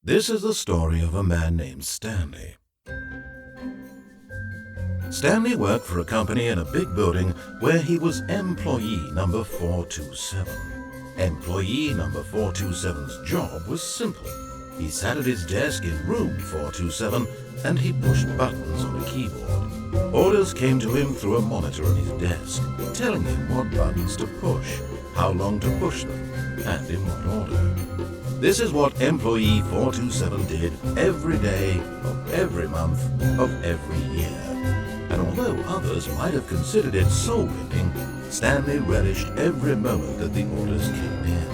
This is the story of a man named Stanley. Stanley worked for a company in a big building where he was employee number 427. Employee number 427's job was simple. He sat at his desk in room 427 and he pushed buttons on a keyboard. Orders came to him through a monitor on his desk, telling him what buttons to push, how long to push them, and in what order. This is what employee 427 did every day of every month of every year. And although others might have considered it soul-winning, Stanley relished every moment that the orders came in,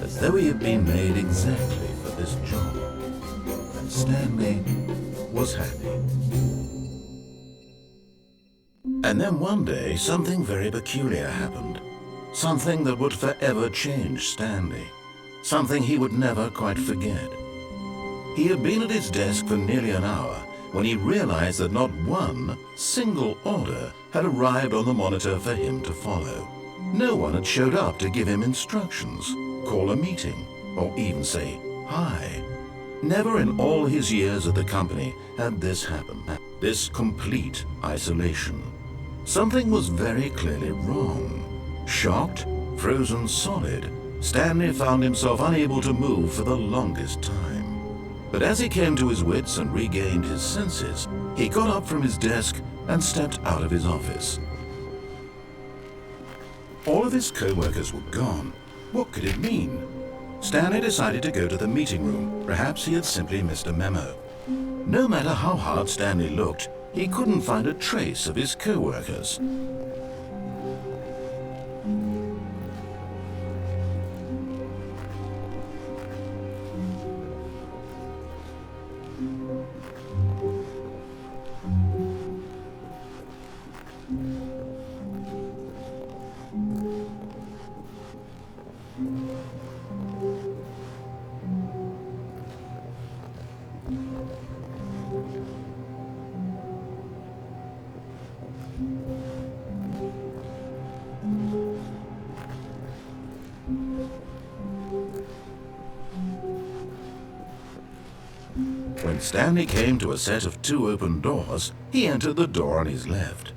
as though he had been made exactly for this job. And Stanley was happy. And then one day, something very peculiar happened. Something that would forever change Stanley. Something he would never quite forget. He had been at his desk for nearly an hour when he realized that not one single order had arrived on the monitor for him to follow. No one had showed up to give him instructions, call a meeting, or even say hi. Never in all his years at the company had this happen, this complete isolation. Something was very clearly wrong. Shocked, frozen solid, Stanley found himself unable to move for the longest time. But as he came to his wits and regained his senses, he got up from his desk and stepped out of his office. All of his co-workers were gone. What could it mean? Stanley decided to go to the meeting room. Perhaps he had simply missed a memo. No matter how hard Stanley looked, he couldn't find a trace of his co-workers. When Stanley came to a set of 2 open doors, he entered the door on his left.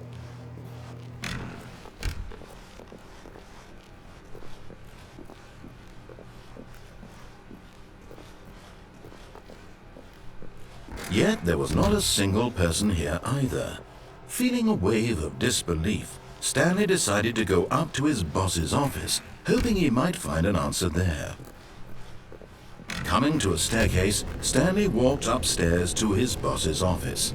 Yet there was not a single person here either. Feeling a wave of disbelief, Stanley decided to go up to his boss's office, hoping he might find an answer there. Coming to a staircase, Stanley walked upstairs to his boss's office.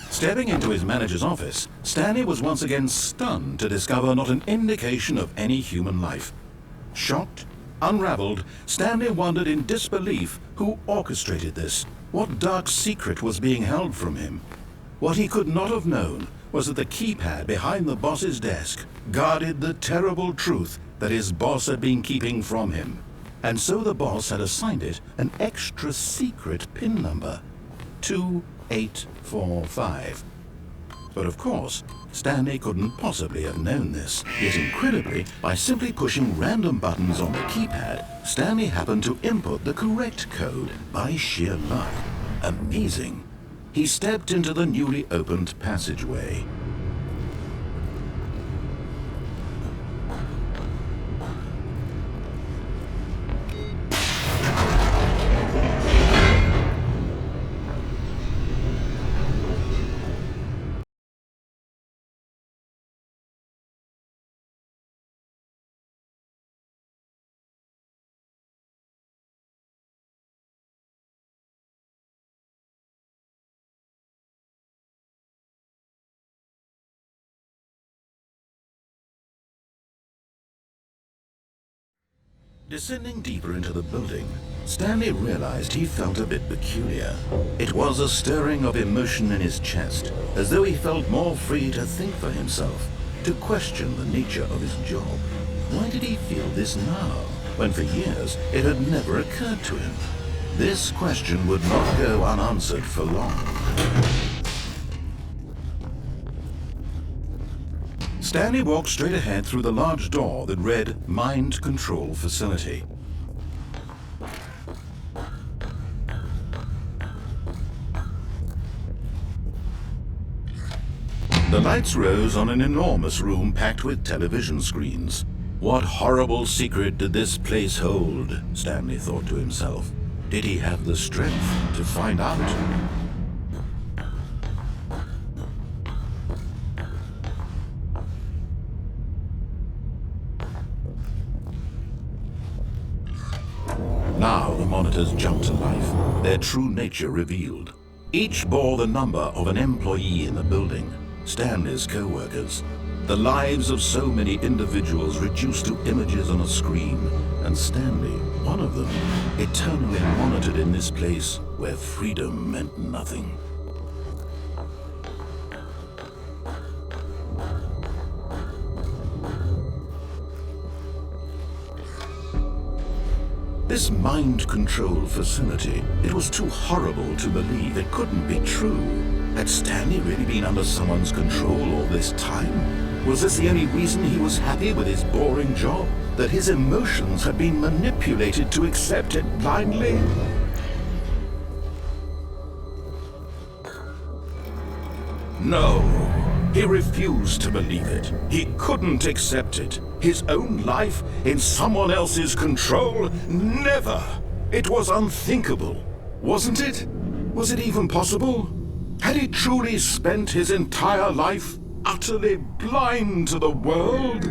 Stepping into his manager's office, Stanley was once again stunned to discover not an indication of any human life. Shocked, unraveled, Stanley wondered in disbelief who orchestrated this, what dark secret was being held from him. What he could not have known was that the keypad behind the boss's desk guarded the terrible truth that his boss had been keeping from him. And so the boss had assigned it an extra secret PIN number, 2845. But of course, Stanley couldn't possibly have known this. Yet incredibly, by simply pushing random buttons on the keypad, Stanley happened to input the correct code by sheer luck. Amazing. He stepped into the newly opened passageway. Descending deeper into the building, Stanley realized he felt a bit peculiar. It was a stirring of emotion in his chest, as though he felt more free to think for himself, to question the nature of his job. Why did he feel this now? when for years it had never occurred to him. This question would not go unanswered for long. Stanley walked straight ahead through the large door that read Mind Control Facility. The lights rose on an enormous room packed with television screens. What horrible secret did this place hold? Stanley thought to himself. Did he have the strength to find out? Now the monitors jumped to life, their true nature revealed. Each bore the number of an employee in the building, Stanley's co-workers. The lives of so many individuals reduced to images on a screen, and Stanley, one of them, eternally monitored in this place where freedom meant nothing. This mind control facility, it was too horrible to believe. It couldn't be true. Had Stanley really been under someone's control all this time? Was this the only reason he was happy with his boring job? That his emotions had been manipulated to accept it blindly? No, he refused to believe it. He couldn't accept it. His own life in someone else's control? Never! It was unthinkable, wasn't it? Was it even possible? Had he truly spent his entire life utterly blind to the world?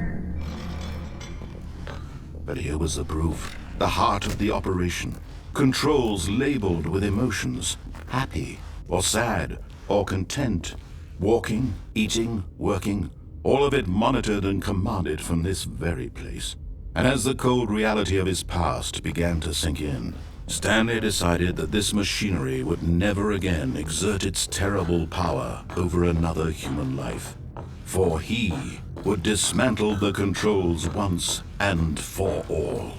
But here was the proof, the heart of the operation. Controls labeled with emotions, happy or sad or content, walking, eating, working, all of it monitored and commanded from this very place. And as the cold reality of his past began to sink in, Stanley decided that this machinery would never again exert its terrible power over another human life. For he would dismantle the controls once and for all.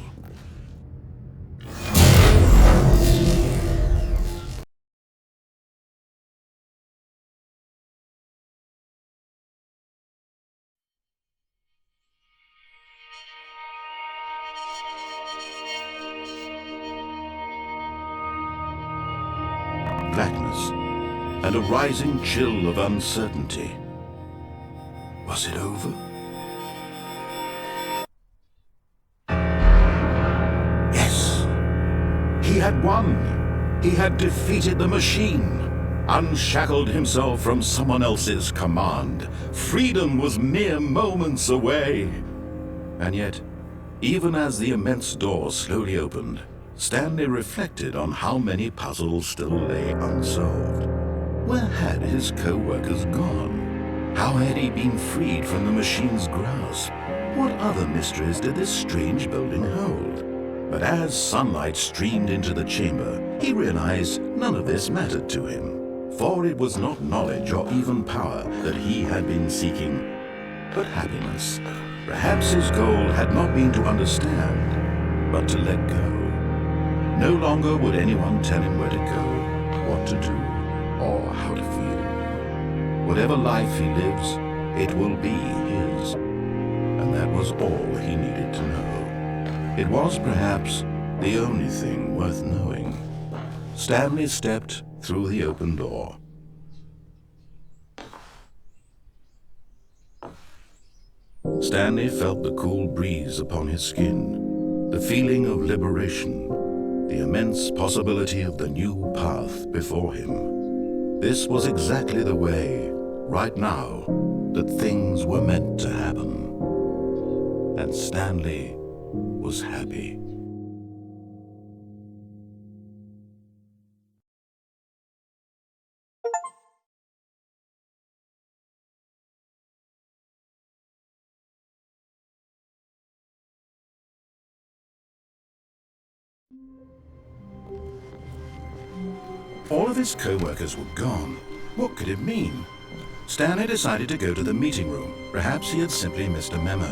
Blackness and a rising chill of uncertainty. Was it over? Yes! He had won! He had defeated the machine, unshackled himself from someone else's command. Freedom was mere moments away. And yet, even as the immense door slowly opened, Stanley reflected on how many puzzles still lay unsolved. Where had his co-workers gone? How had he been freed from the machine's grasp? What other mysteries did this strange building hold? But as sunlight streamed into the chamber, he realized none of this mattered to him. For it was not knowledge or even power that he had been seeking, but happiness. Perhaps his goal had not been to understand, but to let go. No longer would anyone tell him where to go, what to do, or how to feel. Whatever life he lives, it will be his. And that was all he needed to know. It was perhaps the only thing worth knowing. Stanley stepped through the open door. Stanley felt the cool breeze upon his skin, the feeling of liberation, the immense possibility of the new path before him. This was exactly the way, right now, that things were meant to happen. And Stanley was happy. All of his co-workers were gone. What could it mean? Stanley decided to go to the meeting room. Perhaps he had simply missed a memo.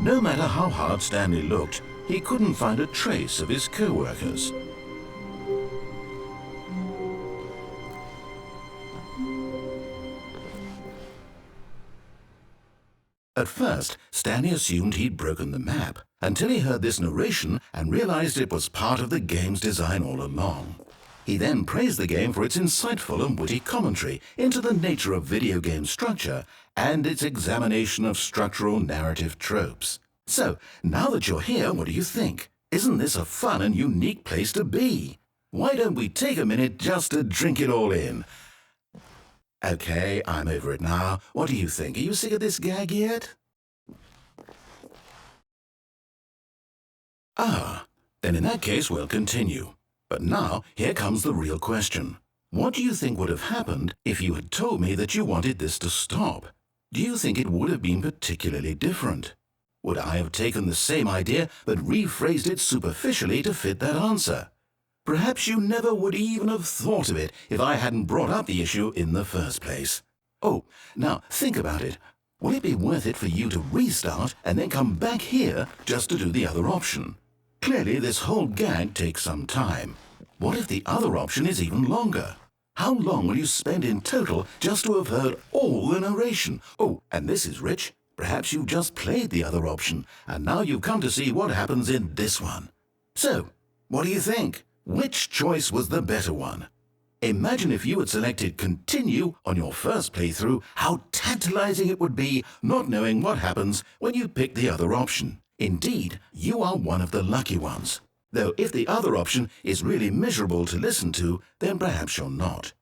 No matter how hard Stanley looked, he couldn't find a trace of his co-workers. At first, Stanley assumed he'd broken the map, until he heard this narration and realized it was part of the game's design all along. He then praised the game for its insightful and witty commentary into the nature of video game structure and its examination of structural narrative tropes. So, now that you're here, what do you think? Isn't this a fun and unique place to be? Why don't we take a minute just to drink it all in? Okay, I'm over it now. What do you think? Are you sick of this gag yet? Ah, then in that case we'll continue. But now, here comes the real question. What do you think would have happened if you had told me that you wanted this to stop? Do you think it would have been particularly different? Would I have taken the same idea but rephrased it superficially to fit that answer? Perhaps you never would even have thought of it if I hadn't brought up the issue in the first place. Oh, now think about it. Will it be worth it for you to restart and then come back here just to do the other option? Clearly, this whole gag takes some time. What if the other option is even longer? How long will you spend in total just to have heard all the narration? Oh, and this is rich. Perhaps you've just played the other option, and now you've come to see what happens in this one. So, what do you think? Which choice was the better one? Imagine if you had selected Continue on your first playthrough, how tantalizing it would be not knowing what happens when you pick the other option. Indeed, you are one of the lucky ones. Though if the other option is really miserable to listen to, then perhaps you're not.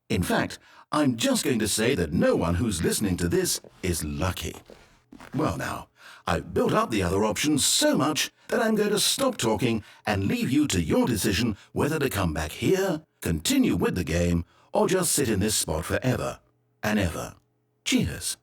In fact, I'm just going to say that no one who's listening to this is lucky. Well now, I've built up the other options so much that I'm going to stop talking and leave you to your decision whether to come back here, continue with the game, or just sit in this spot forever and ever. Cheers.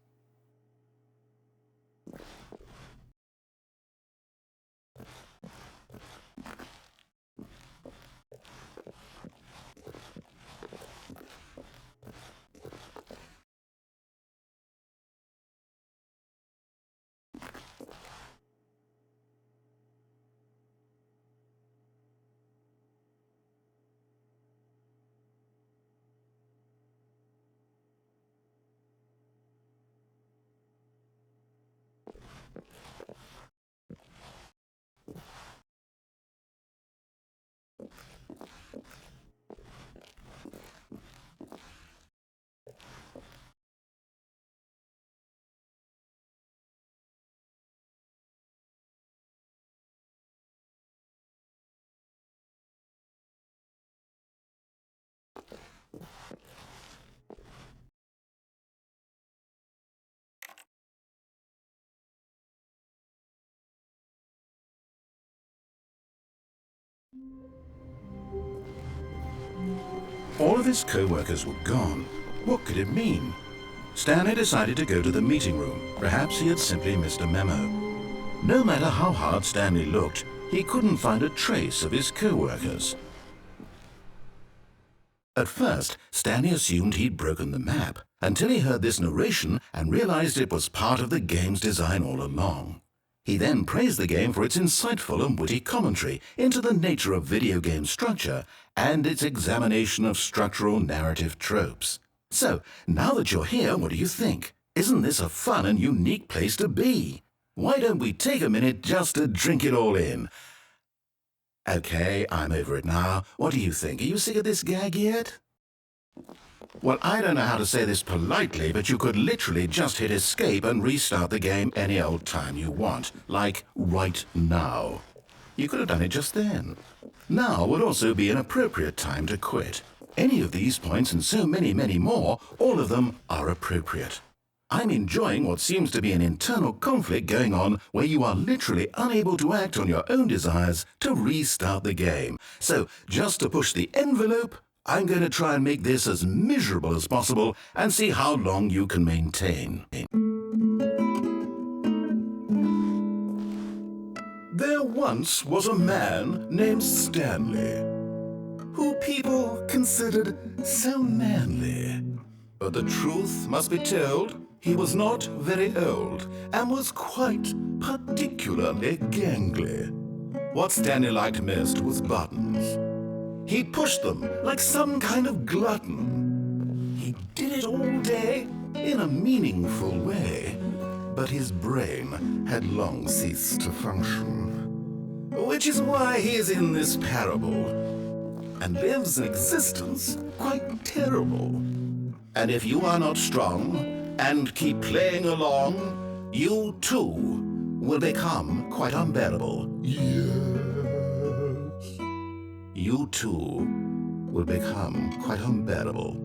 All of his co-workers were gone. What could it mean? Stanley decided to go to the meeting room. Perhaps he had simply missed a memo. No matter how hard Stanley looked, he couldn't find a trace of his co-workers. At first, Stanley assumed he'd broken the map, until he heard this narration and realized it was part of the game's design all along. He then praised the game for its insightful and witty commentary into the nature of video game structure and its examination of structural narrative tropes. So, now that you're here, what do you think? Isn't this a fun and unique place to be? Why don't we take a minute just to drink it all in? Okay, I'm over it now. What do you think? Are you sick of this gag yet? Well, I don't know how to say this politely, but you could literally just hit escape and restart the game any old time you want, like right now. You could have done it just then. Now would also be an appropriate time to quit. Any of these points and so many, many more, all of them are appropriate. I'm enjoying what seems to be an internal conflict going on where you are literally unable to act on your own desires to restart the game. So, just to push the envelope, I'm going to try and make this as miserable as possible and see how long you can maintain. There once was a man named Stanley, who people considered so manly. But the truth must be told, he was not very old and was quite particularly gangly. What Stanley liked most was buttons. He pushed them like some kind of glutton. He did it all day in a meaningful way, but his brain had long ceased to function. Which is why he is in this parable and lives an existence quite terrible. And if you are not strong and keep playing along, you too will become quite unbearable. Yes. You too will become quite unbearable.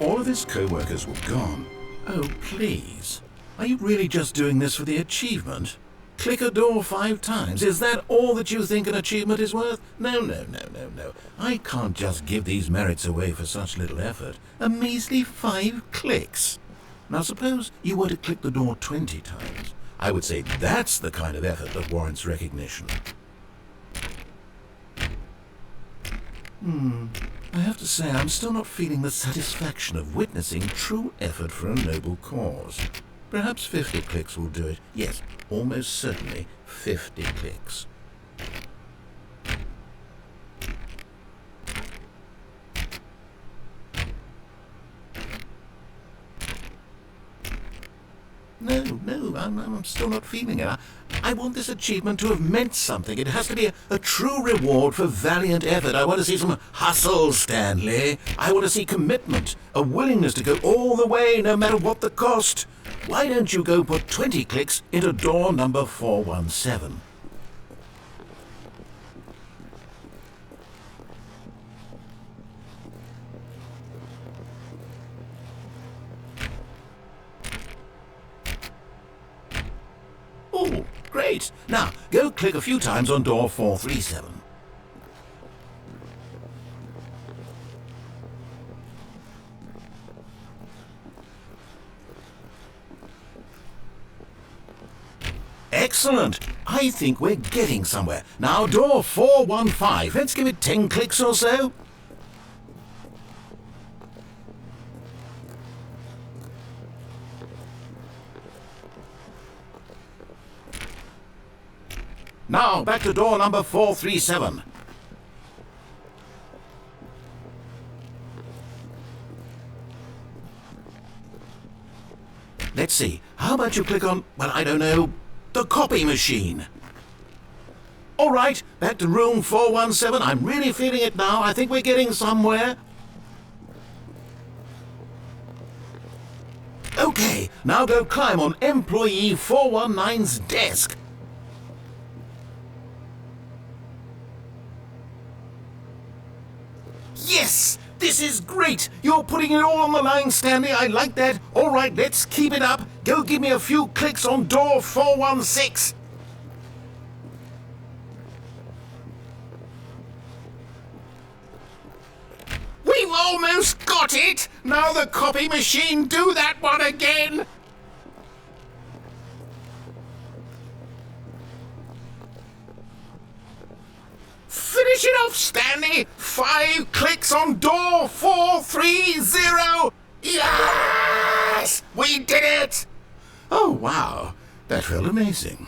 All of his co-workers were gone. Oh, please. Are you really just doing this for the achievement? Click a door 5 times. Is that all that you think an achievement is worth? No, no, no, no, no. I can't just give these merits away for such little effort. A measly 5 clicks. Now suppose you were to click the door 20 times. I would say that's the kind of effort that warrants recognition. I have to say I'm still not feeling the satisfaction of witnessing true effort for a noble cause. Perhaps 50 clicks will do it. Yes, almost certainly 50 clicks. No, I'm still not feeling it. I want this achievement to have meant something. It has to be a true reward for valiant effort. I want to see some hustle, Stanley. I want to see commitment, a willingness to go all the way, no matter what the cost. Why don't you go put 20 clicks into door number 417? Oh, great. Now, go click a few times on door 437. Excellent. I think we're getting somewhere. Now, door 415. Let's give it 10 clicks or so. Now, back to door number 437. Let's see. How about you click on, well, I don't know, the copy machine? All right, back to room 417. I'm really feeling it now. I think we're getting somewhere. Okay, now go climb on employee 419's desk. Yes! This is great! You're putting it all on the line, Stanley. I like that. All right, let's keep it up. Go give me a few clicks on door 416. We've almost got it! Now the copy machine, do that one again! Finish it off, Stanley! 5 clicks on door 430! Yes! We did it! Oh, wow. That felt amazing.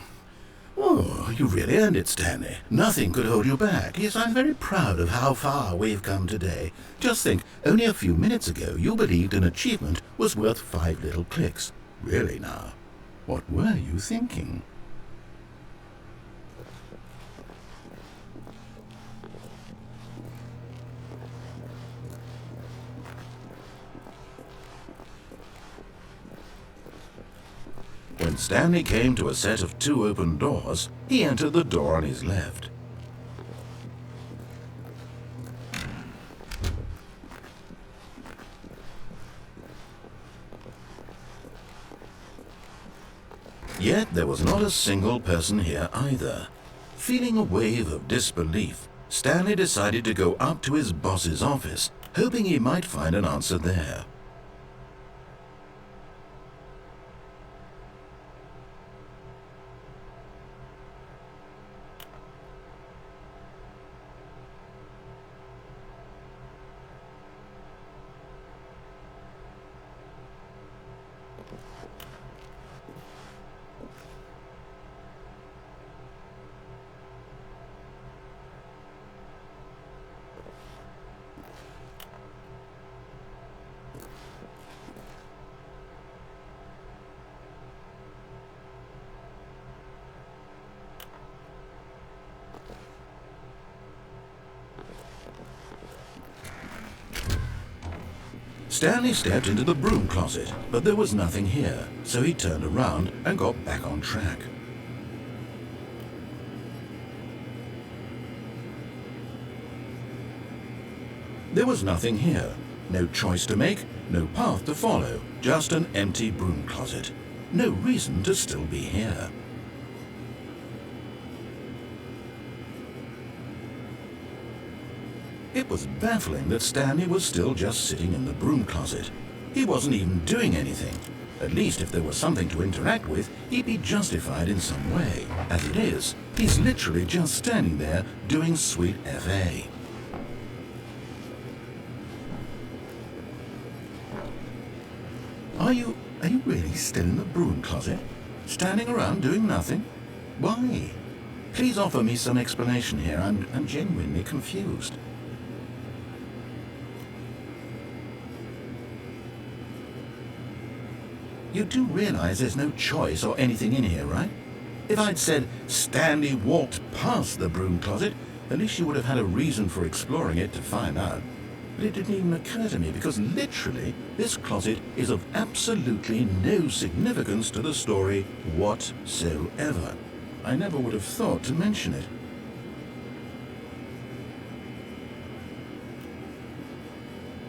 Oh, you really earned it, Stanley. Nothing could hold you back. Yes, I'm very proud of how far we've come today. Just think, only a few minutes ago you believed an achievement was worth 5 little clicks. Really now, what were you thinking? When Stanley came to a set of 2 open doors, he entered the door on his left. Yet there was not a single person here either. Feeling a wave of disbelief, Stanley decided to go up to his boss's office, hoping he might find an answer there. Stanley stepped into the broom closet, but there was nothing here, so he turned around and got back on track. There was nothing here. No choice to make, no path to follow, just an empty broom closet. No reason to still be here. It was baffling that Stanley was still just sitting in the broom closet. He wasn't even doing anything. At least if there was something to interact with, he'd be justified in some way. As it is, he's literally just standing there doing sweet FA. Are you really still in the broom closet? Standing around doing nothing? Why? Please offer me some explanation here. I'm genuinely confused. You do realize there's no choice or anything in here, right? If I'd said Stanley walked past the broom closet, at least you would have had a reason for exploring it to find out. But it didn't even occur to me because literally this closet is of absolutely no significance to the story whatsoever. I never would have thought to mention it.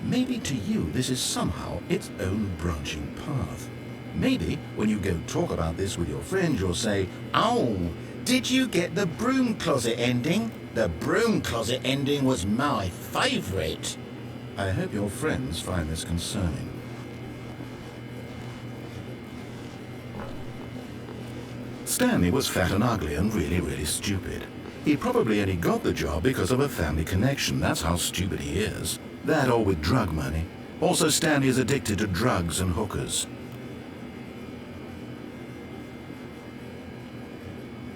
Maybe to you this is somehow its own branching path. Maybe when you go talk about this with your friends, you'll say, "Oh, did you get the broom closet ending? The broom closet ending was my favorite." I hope your friends find this concerning. Stanley was fat and ugly and really stupid. He probably only got the job because of a family connection. That's how stupid he is. That or with drug money. Also, Stanley is addicted to drugs and hookers.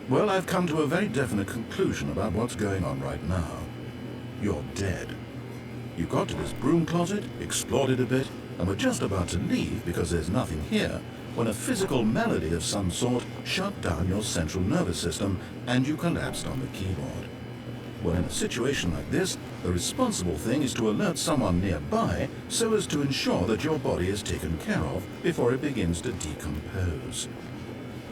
Well, I've come to a very definite conclusion about what's going on right now. You're dead. You got to this broom closet, explored it a bit, and were just about to leave because there's nothing here, when a physical malady of some sort shut down your central nervous system and you collapsed on the keyboard. Well, in a situation like this, the responsible thing is to alert someone nearby so as to ensure that your body is taken care of before it begins to decompose.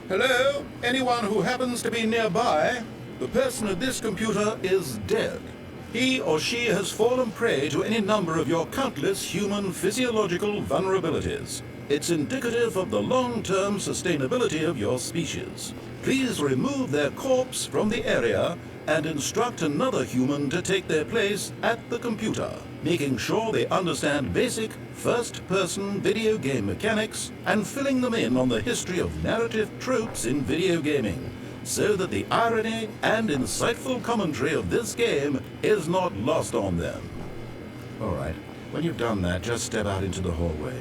Hello? Anyone who happens to be nearby? The person at this computer is dead. He or she has fallen prey to any number of your countless human physiological vulnerabilities. It's indicative of the long-term sustainability of your species. Please remove their corpse from the area and instruct another human to take their place at the computer, making sure they understand basic first-person video game mechanics and filling them in on the history of narrative tropes in video gaming, so that the irony and insightful commentary of this game is not lost on them. All right, when you've done that, just step out into the hallway.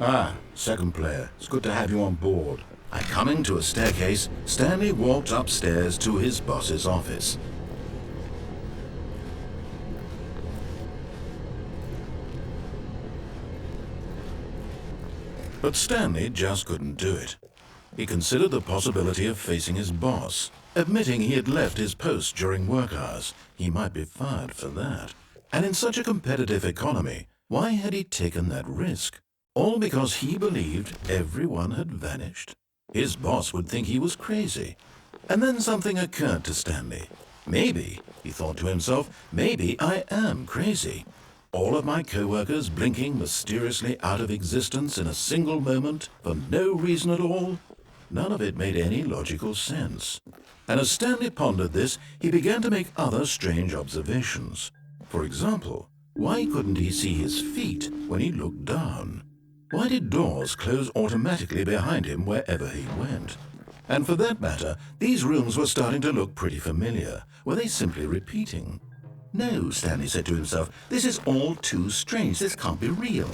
Ah, second player. It's good to have you on board. And coming to a staircase, Stanley walked upstairs to his boss's office. But Stanley just couldn't do it. He considered the possibility of facing his boss, admitting he had left his post during work hours. He might be fired for that. And in such a competitive economy, why had he taken that risk? All because he believed everyone had vanished. His boss would think he was crazy. And then something occurred to Stanley. Maybe, he thought to himself, maybe I am crazy. All of my co-workers blinking mysteriously out of existence in a single moment for no reason at all? None of it made any logical sense. And as Stanley pondered this, he began to make other strange observations. For example, why couldn't he see his feet when he looked down? Why did doors close automatically behind him wherever he went? And for that matter, these rooms were starting to look pretty familiar. Were they simply repeating? No, Stanley said to himself, this is all too strange. This can't be real.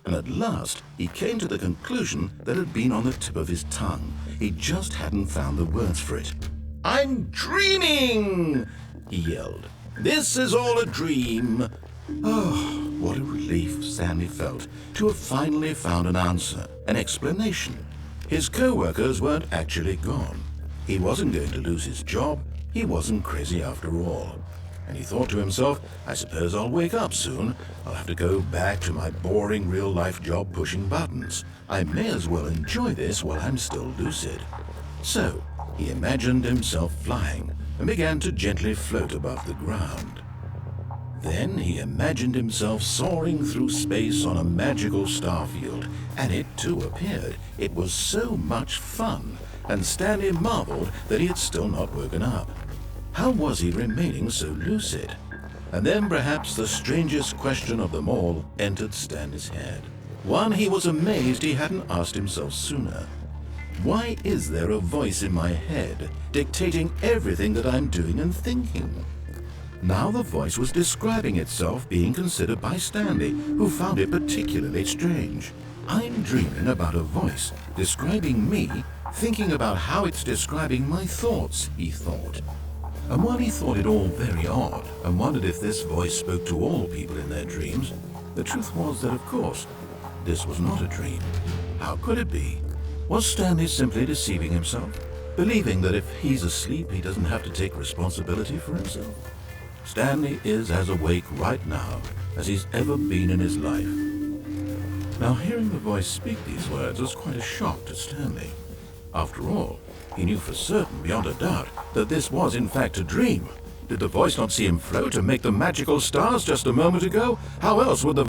And at last, he came to the conclusion that had been on the tip of his tongue. He just hadn't found the words for it. I'm dreaming, he yelled. This is all a dream. Oh, what a relief Stanley felt to have finally found an answer, an explanation. His co-workers weren't actually gone. He wasn't going to lose his job. He wasn't crazy after all. And he thought to himself, I suppose I'll wake up soon. I'll have to go back to my boring real-life job pushing buttons. I may as well enjoy this while I'm still lucid. So, he imagined himself flying and began to gently float above the ground. Then he imagined himself soaring through space on a magical starfield, and it too appeared. It was so much fun, and Stanley marveled that he had still not woken up. How was he remaining so lucid? And then perhaps the strangest question of them all entered Stanley's head. One he was amazed he hadn't asked himself sooner. Why is there a voice in my head dictating everything that I'm doing and thinking? Now the voice was describing itself being considered by Stanley, who found it particularly strange. I'm dreaming about a voice describing me, thinking about how it's describing my thoughts, he thought. And while he thought it all very odd and wondered if this voice spoke to all people in their dreams, the truth was that, of course, this was not a dream. How could it be? Was Stanley simply deceiving himself, believing that if he's asleep, he doesn't have to take responsibility for himself? Stanley is as awake right now as he's ever been in his life. Now, hearing the voice speak these words was quite a shock to Stanley. After all, he knew for certain, beyond a doubt, that this was in fact a dream. Did the voice not see him float and make the magical stars just a moment ago? How else would the